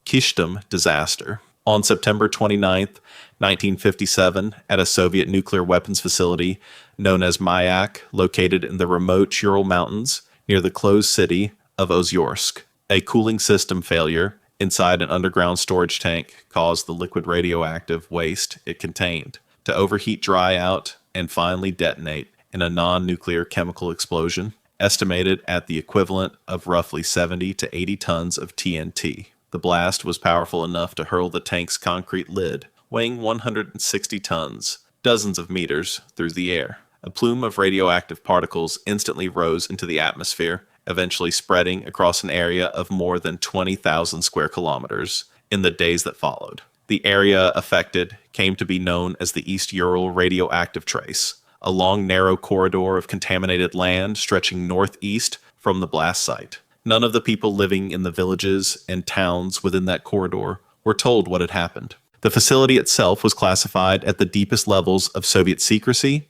Kyshtym Disaster. On September 29, 1957, at a Soviet nuclear weapons facility known as Mayak, located in the remote Ural Mountains near the closed city of Ozyorsk, a cooling system failure inside an underground storage tank caused the liquid radioactive waste it contained to overheat, dry out, and finally detonate in a non-nuclear chemical explosion, estimated at the equivalent of roughly 70 to 80 tons of TNT. The blast was powerful enough to hurl the tank's concrete lid, weighing 160 tons, dozens of meters, through the air. A plume of radioactive particles instantly rose into the atmosphere, eventually spreading across an area of more than 20,000 square kilometers in the days that followed. The area affected came to be known as the East Ural Radioactive Trace, a long, narrow corridor of contaminated land stretching northeast from the blast site. None of the people living in the villages and towns within that corridor were told what had happened. The facility itself was classified at the deepest levels of Soviet secrecy,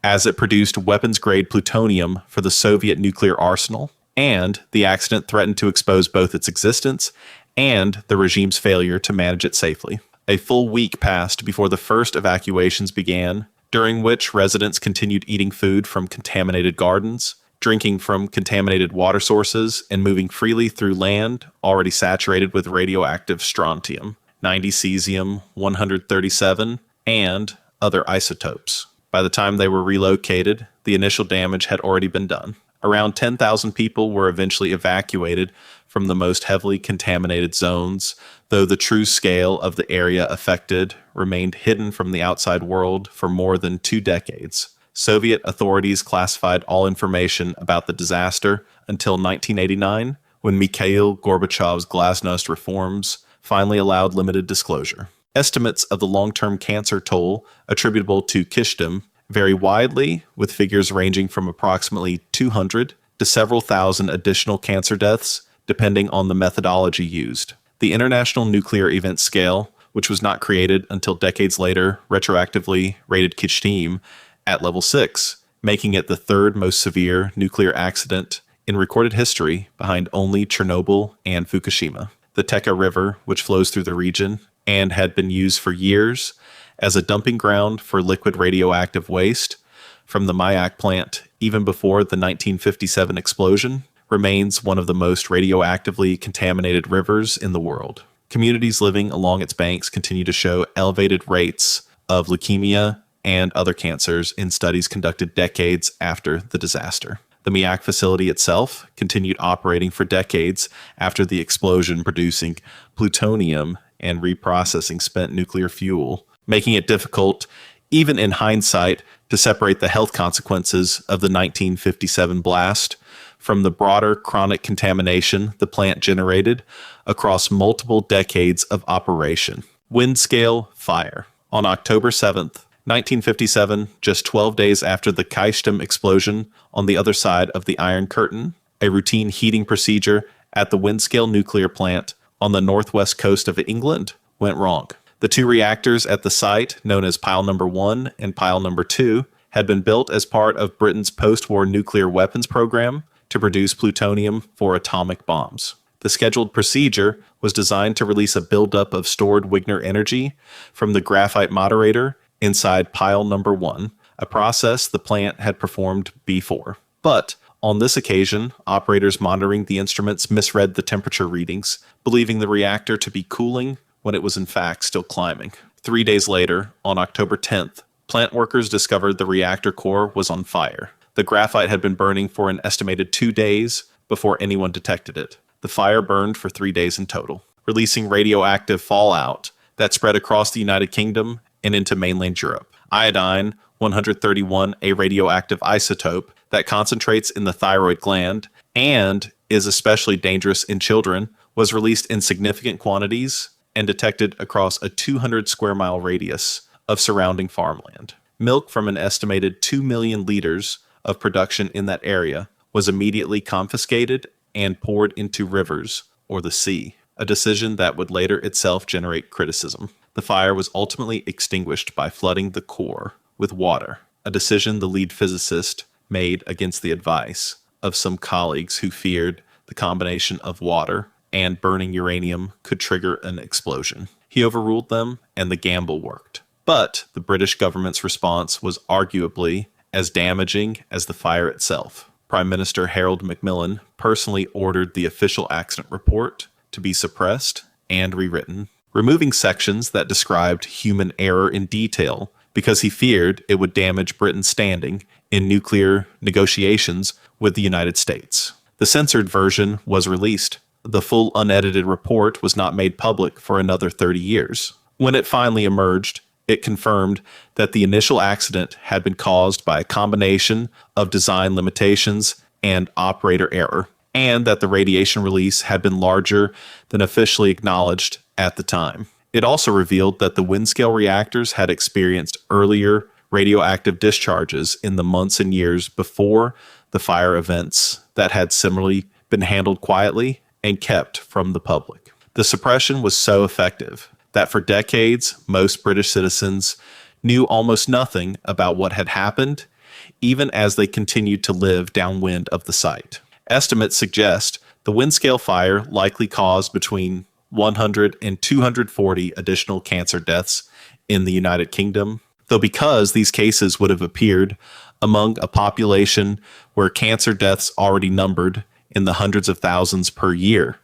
as it produced weapons-grade plutonium for the Soviet nuclear arsenal, and the accident threatened to expose both its existence and the regime's failure to manage it safely. A full week passed before the first evacuations began, during which residents continued eating food from contaminated gardens, drinking from contaminated water sources, and moving freely through land already saturated with radioactive strontium, 90 cesium, 137, and other isotopes. By the time they were relocated, the initial damage had already been done. Around 10,000 people were eventually evacuated from the most heavily contaminated zones, though the true scale of the area affected remained hidden from the outside world for more than 2 decades. Soviet authorities classified all information about the disaster until 1989, when Mikhail Gorbachev's glasnost reforms finally allowed limited disclosure. Estimates of the long-term cancer toll attributable to Kyshtym vary widely, with figures ranging from approximately 200 to several thousand additional cancer deaths, depending on the methodology used. The International Nuclear Event Scale, which was not created until decades later, retroactively rated Kyshtym at level 6, making it the third most severe nuclear accident in recorded history, behind only Chernobyl and Fukushima. The Teka River, which flows through the region and had been used for years as a dumping ground for liquid radioactive waste from the Mayak plant even before the 1957 explosion, remains one of the most radioactively contaminated rivers in the world. Communities living along its banks continue to show elevated rates of leukemia and other cancers in studies conducted decades after the disaster. The Mayak facility itself continued operating for decades after the explosion, producing plutonium and reprocessing spent nuclear fuel, making it difficult, even in hindsight, to separate the health consequences of the 1957 blast from the broader chronic contamination the plant generated across multiple decades of operation. Windscale Fire. On October 7th, 1957, just 12 days after the Kyshtym explosion on the other side of the Iron Curtain, a routine heating procedure at the Windscale nuclear plant on the northwest coast of England went wrong. The 2 reactors at the site, known as Pile Number 1 and Pile Number 2, had been built as part of Britain's post-war nuclear weapons program to produce plutonium for atomic bombs. The scheduled procedure was designed to release a buildup of stored Wigner energy from the graphite moderator inside Pile Number 1, a process the plant had performed before. But on this occasion, operators monitoring the instruments misread the temperature readings, believing the reactor to be cooling when it was in fact still climbing. 3 days later, on October 10th, plant workers discovered the reactor core was on fire. The graphite had been burning for an estimated 2 days before anyone detected it. The fire burned for 3 days in total, releasing radioactive fallout that spread across the United Kingdom and into mainland Europe. Iodine 131, a radioactive isotope that concentrates in the thyroid gland and is especially dangerous in children, was released in significant quantities and detected across a 200 square mile radius of surrounding farmland. Milk from an estimated 2 million liters of production in that area was immediately confiscated and poured into rivers or the sea, a decision that would later itself generate criticism. The fire was ultimately extinguished by flooding the core with water, a decision the lead physicist made against the advice of some colleagues who feared the combination of water and burning uranium could trigger an explosion. He overruled them, and the gamble worked. But the British government's response was arguably as damaging as the fire itself. Prime Minister Harold Macmillan personally ordered the official accident report to be suppressed and rewritten, removing sections that described human error in detail because he feared it would damage Britain's standing in nuclear negotiations with the United States. The censored version was released. The full unedited report was not made public for another 30 years. When it finally emerged, it confirmed that the initial accident had been caused by a combination of design limitations and operator error, and that the radiation release had been larger than officially acknowledged at the time. It also revealed that the Windscale reactors had experienced earlier radioactive discharges in the months and years before the fire events that had similarly been handled quietly and kept from the public. The suppression was so effective that for decades, most British citizens knew almost nothing about what had happened, even as they continued to live downwind of the site. Estimates suggest the Windscale fire likely caused between 100 and 240 additional cancer deaths in the United Kingdom, though because these cases would have appeared among a population where cancer deaths already numbered in the hundreds of thousands per year,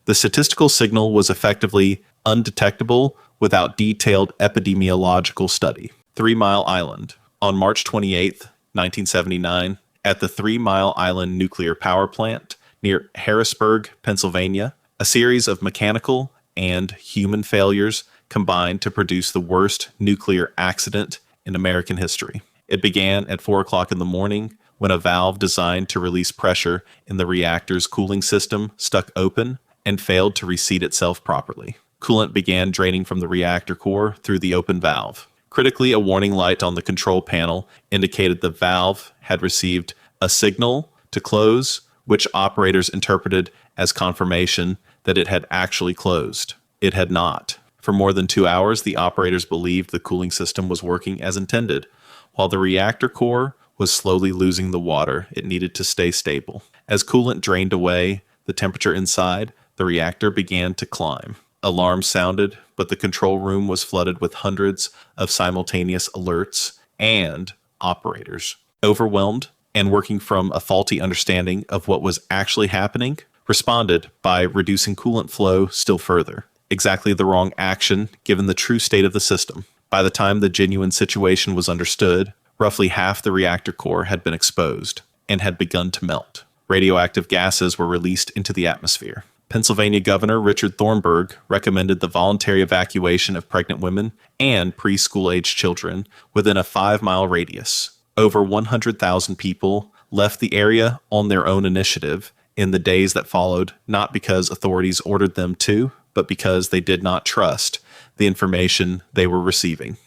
the statistical signal was effectively undetectable without detailed epidemiological study. 3 Mile Island. On March 28, 1979, at the 3 Mile Island nuclear power plant near Harrisburg, Pennsylvania, a series of mechanical and human failures combined to produce the worst nuclear accident in American history. It began at 4 o'clock in the morning when a valve designed to release pressure in the reactor's cooling system stuck open and failed to reseat itself properly. Coolant began draining from the reactor core through the open valve. Critically, a warning light on the control panel indicated the valve had received a signal to close, which operators interpreted as confirmation that it had actually closed. It had not. For more than 2 hours, the operators believed the cooling system was working as intended, while the reactor core was slowly losing the water it needed to stay stable. As coolant drained away the temperature inside, the reactor began to climb. Alarms sounded, but the control room was flooded with hundreds of simultaneous alerts and operators. Overwhelmed and working from a faulty understanding of what was actually happening, responded by reducing coolant flow still further. Exactly the wrong action given the true state of the system. By the time the genuine situation was understood, roughly half the reactor core had been exposed and had begun to melt. Radioactive gases were released into the atmosphere. Pennsylvania Governor Richard Thornburg recommended the voluntary evacuation of pregnant women and preschool-aged children within a 5-mile radius. Over 100,000 people left the area on their own initiative in the days that followed, not because authorities ordered them to, but because they did not trust the information they were receiving.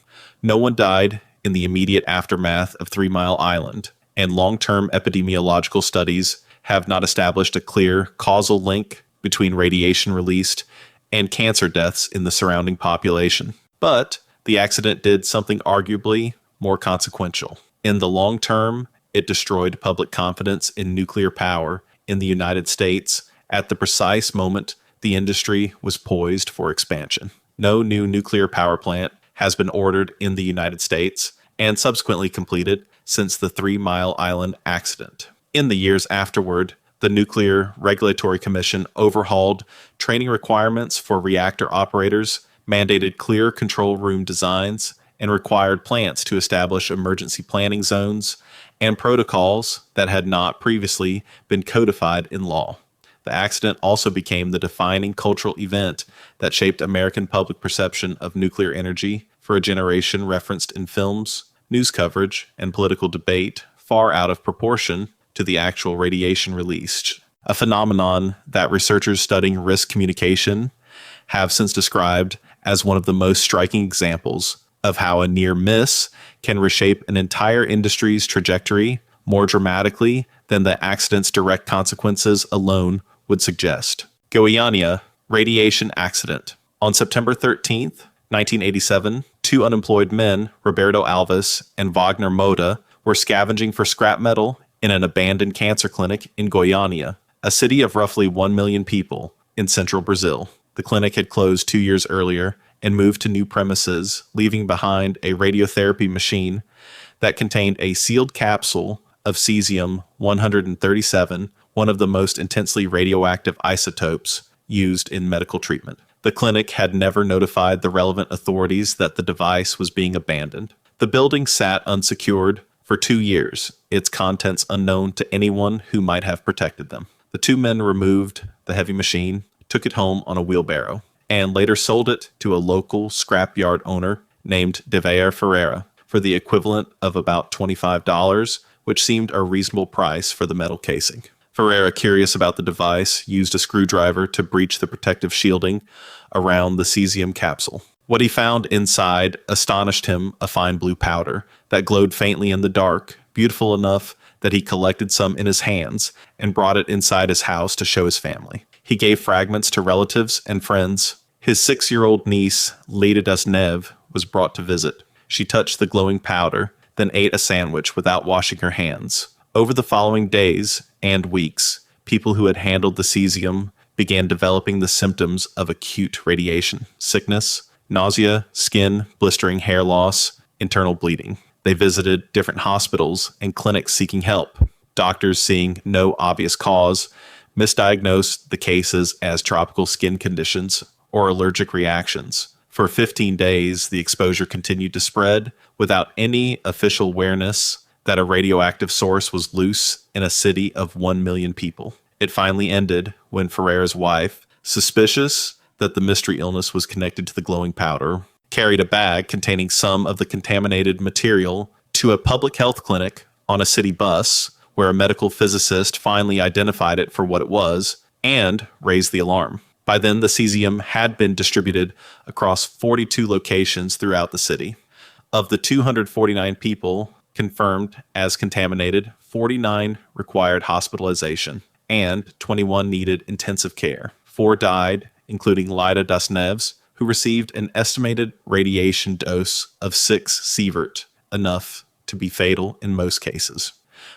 No one died in the immediate aftermath of 3 Mile Island, and long-term epidemiological studies have not established a clear causal link between radiation released and cancer deaths in the surrounding population. But the accident did something arguably more consequential. In the long term, it destroyed public confidence in nuclear power in the United States at the precise moment the industry was poised for expansion. No new nuclear power plant has been ordered in the United States and subsequently completed since the 3 Mile Island accident. In the years afterward, the Nuclear Regulatory Commission overhauled training requirements for reactor operators, mandated clear control room designs, and required plants to establish emergency planning zones and protocols that had not previously been codified in law. The accident also became the defining cultural event that shaped American public perception of nuclear energy for a generation, referenced in films, news coverage, and political debate far out of proportion to the actual radiation released, a phenomenon that researchers studying risk communication have since described as one of the most striking examples of how a near miss can reshape an entire industry's trajectory more dramatically than the accident's direct consequences alone would suggest. Goiânia radiation accident. On September 13th, 1987, 2 unemployed men, Roberto Alves and Wagner Moda, were scavenging for scrap metal in an abandoned cancer clinic in Goiânia, a city of roughly 1 million people, in central Brazil. The clinic had closed 2 years earlier and moved to new premises, leaving behind a radiotherapy machine that contained a sealed capsule of cesium-137, one of the most intensely radioactive isotopes used in medical treatment. The clinic had never notified the relevant authorities that the device was being abandoned. The building sat unsecured for 2 years, its contents unknown to anyone who might have protected them. The two men removed the heavy machine, took it home on a wheelbarrow, and later sold it to a local scrapyard owner named Daiichi Ferreira for the equivalent of about $25, which seemed a reasonable price for the metal casing. Ferreira, curious about the device, used a screwdriver to breach the protective shielding around the cesium capsule. What he found inside astonished him, a fine blue powder that glowed faintly in the dark, beautiful enough that he collected some in his hands and brought it inside his house to show his family. He gave fragments to relatives and friends. His 6-year-old niece, Leda Dasnev, was brought to visit. She touched the glowing powder, then ate a sandwich without washing her hands. Over the following days and weeks, people who had handled the cesium began developing the symptoms of acute radiation sickness, nausea, skin, blistering hair loss, internal bleeding. They visited different hospitals and clinics seeking help. Doctors, seeing no obvious cause, misdiagnosed the cases as tropical skin conditions or allergic reactions. For 15 days, the exposure continued to spread without any official awareness that a radioactive source was loose in a city of 1 million people. It finally ended when Ferreira's wife, suspicious that the mystery illness was connected to the glowing powder, carried a bag containing some of the contaminated material to a public health clinic on a city bus, where a medical physicist finally identified it for what it was and raised the alarm. By then, the cesium had been distributed across 42 locations throughout the city. Of the 249 people confirmed as contaminated, 49 required hospitalization, and 21 needed intensive care. 4 died, including Leda Dasnev, who received an estimated radiation dose of 6 sievert, enough to be fatal in most cases.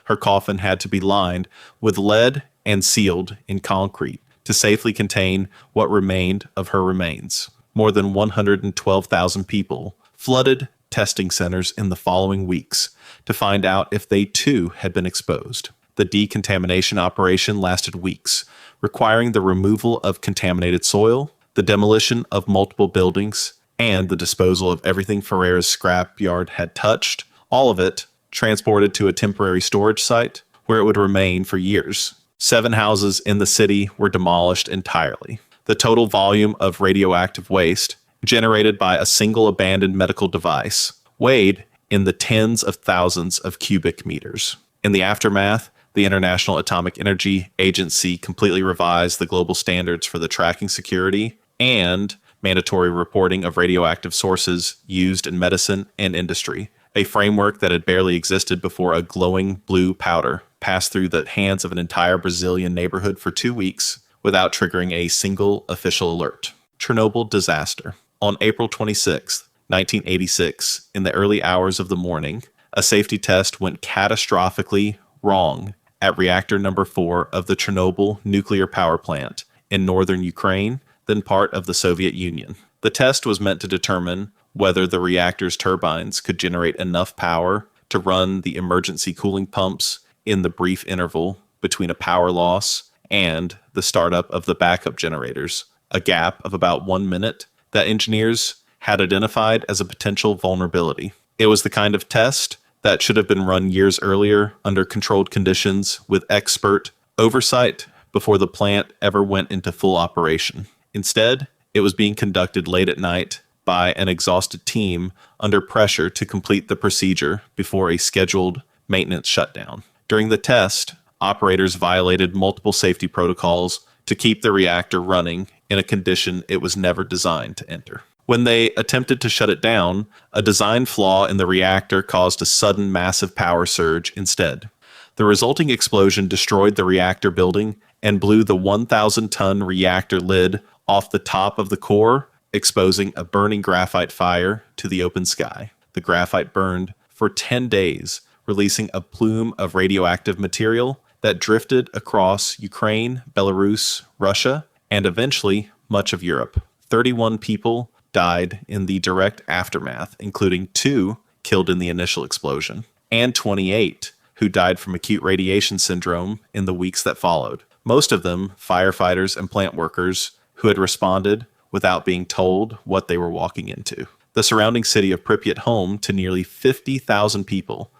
Her coffin had to be lined with lead and sealed in concrete to safely contain what remained of her remains. More than 112,000 people flooded testing centers in the following weeks to find out if they too had been exposed. The decontamination operation lasted weeks, requiring the removal of contaminated soil, the demolition of multiple buildings, and the disposal of everything Ferreira's scrapyard had touched, all of it transported to a temporary storage site where it would remain for years. 7 houses in the city were demolished entirely. The total volume of radioactive waste generated by a single abandoned medical device weighed in the tens of thousands of cubic meters. In the aftermath, the International Atomic Energy Agency completely revised the global standards for the tracking, security, and mandatory reporting of radioactive sources used in medicine and industry, a framework that had barely existed before a glowing blue powder passed through the hands of an entire Brazilian neighborhood for 2 weeks without triggering a single official alert. Chernobyl Disaster. On April 26, 1986, in the early hours of the morning, a safety test went catastrophically wrong at reactor number 4 of the Chernobyl nuclear power plant in northern Ukraine, then part of the Soviet Union. The test was meant to determine whether the reactor's turbines could generate enough power to run the emergency cooling pumps in the brief interval between a power loss and the startup of the backup generators, a gap of about 1 minute that engineers had identified as a potential vulnerability. It was the kind of test that should have been run years earlier under controlled conditions with expert oversight before the plant ever went into full operation. Instead, it was being conducted late at night by an exhausted team under pressure to complete the procedure before a scheduled maintenance shutdown. During the test, operators violated multiple safety protocols to keep the reactor running in a condition it was never designed to enter. When they attempted to shut it down, a design flaw in the reactor caused a sudden massive power surge instead. The resulting explosion destroyed the reactor building and blew the 1,000-ton reactor lid off the top of the core, exposing a burning graphite fire to the open sky. The graphite burned for 10 days, releasing a plume of radioactive material that drifted across Ukraine, Belarus, Russia, and eventually much of Europe. 31 people died in the direct aftermath, including 2 killed in the initial explosion, and 28 who died from acute radiation syndrome in the weeks that followed. Most of them firefighters and plant workers who had responded without being told what they were walking into. The surrounding city of Pripyat, home to nearly 50,000 people,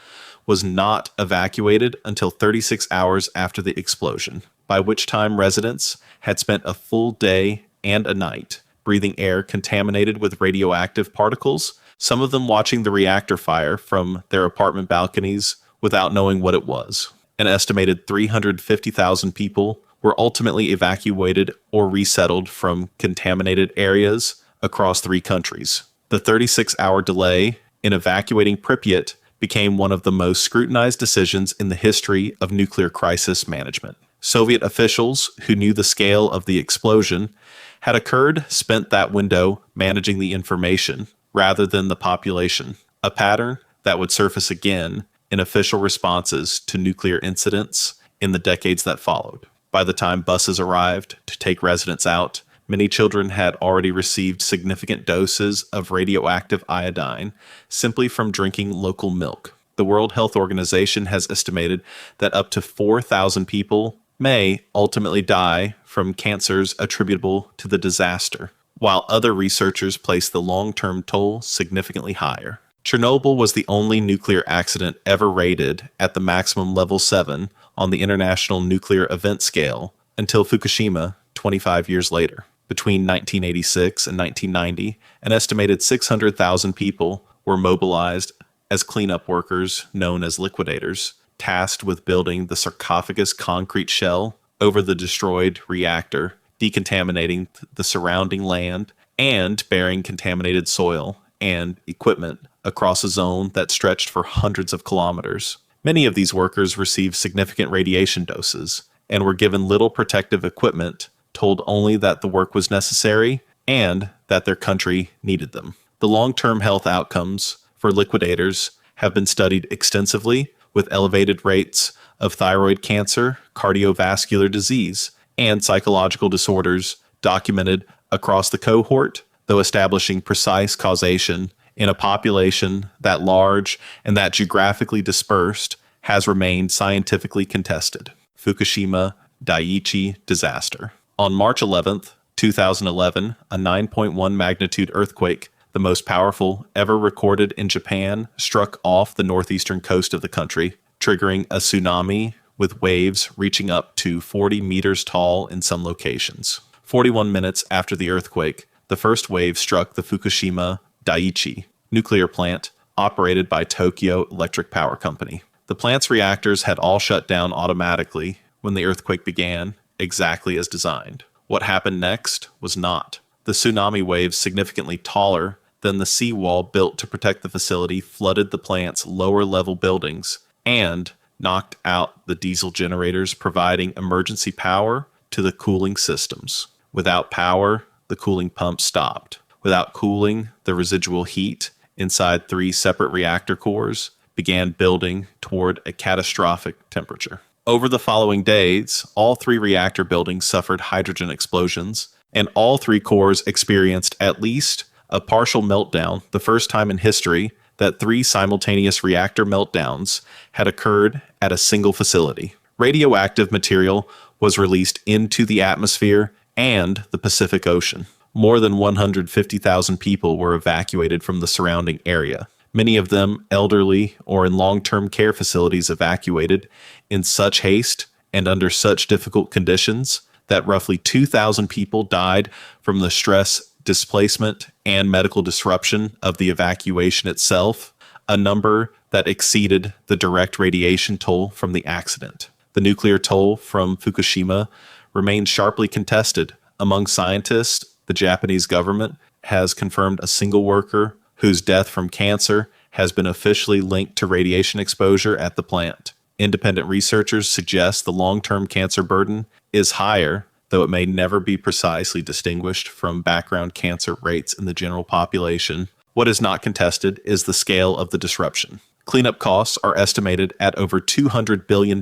was not evacuated until 36 hours after the explosion, by which time residents had spent a full day and a night breathing air contaminated with radioactive particles, some of them watching the reactor fire from their apartment balconies without knowing what it was. An estimated 350,000 people were ultimately evacuated or resettled from contaminated areas across 3 countries. The 36-hour delay in evacuating Pripyat became one of the most scrutinized decisions in the history of nuclear crisis management. Soviet officials who knew the scale of the explosion had occurred spent that window managing the information rather than the population, a pattern that would surface again in official responses to nuclear incidents in the decades that followed. By the time buses arrived to take residents out, many children had already received significant doses of radioactive iodine simply from drinking local milk. The World Health Organization has estimated that up to 4,000 people may ultimately die from cancers attributable to the disaster, while other researchers place the long-term toll significantly higher. Chernobyl was the only nuclear accident ever rated at the maximum level 7 on the International Nuclear Event Scale until Fukushima 25 years later. Between 1986 and 1990, an estimated 600,000 people were mobilized as cleanup workers known as liquidators, tasked with building the sarcophagus concrete shell over the destroyed reactor, decontaminating the surrounding land, and burying contaminated soil and equipment across a zone that stretched for hundreds of kilometers. Many of these workers received significant radiation doses and were given little protective equipment, told only that the work was necessary and that their country needed them. The long-term health outcomes for liquidators have been studied extensively, with elevated rates of thyroid cancer, cardiovascular disease, and psychological disorders documented across the cohort, though establishing precise causation in a population that large and that geographically dispersed has remained scientifically contested. Fukushima Daiichi Disaster. On March 11th, 2011, a 9.1 magnitude earthquake, the most powerful ever recorded in Japan, struck off the northeastern coast of the country, triggering a tsunami with waves reaching up to 40 meters tall in some locations. 41 minutes after the earthquake, the first wave struck the Fukushima Daiichi nuclear plant operated by Tokyo Electric Power Company. The plant's reactors had all shut down automatically when the earthquake began, exactly as designed. What happened next was not. The tsunami waves, significantly taller than the seawall built to protect the facility, flooded the plant's lower-level buildings and knocked out the diesel generators providing emergency power to the cooling systems. Without power, the cooling pump stopped. Without cooling, the residual heat inside 3 separate reactor cores began building toward a catastrophic temperature. Over the following days, all 3 reactor buildings suffered hydrogen explosions, and all 3 cores experienced at least a partial meltdown, the first time in history that 3 simultaneous reactor meltdowns had occurred at a single facility. Radioactive material was released into the atmosphere and the Pacific Ocean. More than 150,000 people were evacuated from the surrounding area, many of them elderly or in long-term care facilities evacuated in such haste and under such difficult conditions that roughly 2,000 people died from the stress, displacement, and medical disruption of the evacuation itself, a number that exceeded the direct radiation toll from the accident. The nuclear toll from Fukushima remains sharply contested. Among scientists, the Japanese government has confirmed a single worker whose death from cancer has been officially linked to radiation exposure at the plant. Independent researchers suggest the long-term cancer burden is higher, though it may never be precisely distinguished from background cancer rates in the general population. What is not contested is the scale of the disruption. Cleanup costs are estimated at over $200 billion.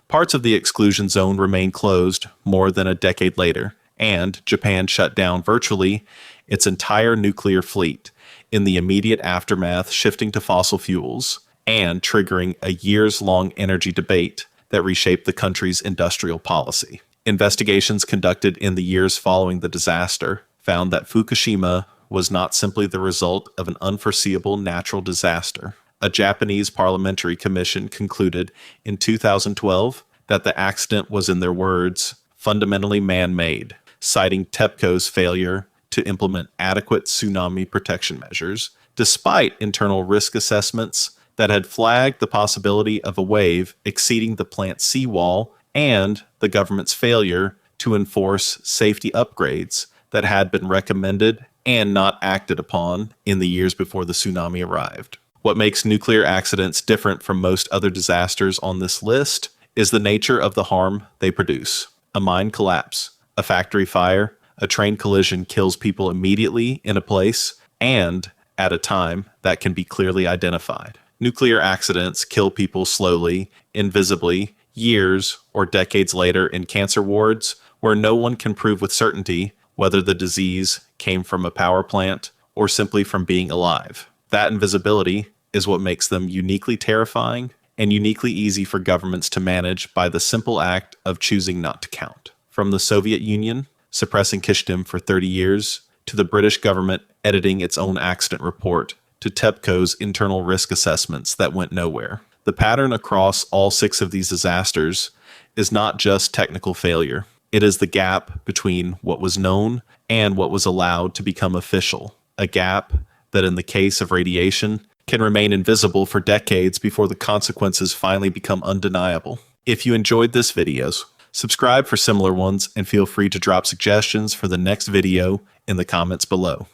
Parts of the exclusion zone remain closed more than a decade later, and Japan shut down virtually its entire nuclear fleet in the immediate aftermath, shifting to fossil fuels and triggering a years-long energy debate that reshaped the country's industrial policy. Investigations conducted in the years following the disaster found that Fukushima was not simply the result of an unforeseeable natural disaster. A Japanese parliamentary commission concluded in 2012 that the accident was, in their words, fundamentally man-made, citing TEPCO's failure to implement adequate tsunami protection measures, despite internal risk assessments that had flagged the possibility of a wave exceeding the plant's seawall and the government's failure to enforce safety upgrades that had been recommended and not acted upon in the years before the tsunami arrived. What makes nuclear accidents different from most other disasters on this list is the nature of the harm they produce. A mine collapse, a factory fire, a train collision kills people immediately in a place and at a time that can be clearly identified. Nuclear accidents kill people slowly, invisibly, years or decades later in cancer wards where no one can prove with certainty whether the disease came from a power plant or simply from being alive. That invisibility is what makes them uniquely terrifying and uniquely easy for governments to manage by the simple act of choosing not to count. From the Soviet Union suppressing Kyshtym for 30 years, to the British government editing its own accident report, to TEPCO's internal risk assessments that went nowhere. The pattern across all 6 of these disasters is not just technical failure. It is the gap between what was known and what was allowed to become official, a gap that in the case of radiation can remain invisible for decades before the consequences finally become undeniable. If you enjoyed this video, subscribe for similar ones and feel free to drop suggestions for the next video in the comments below.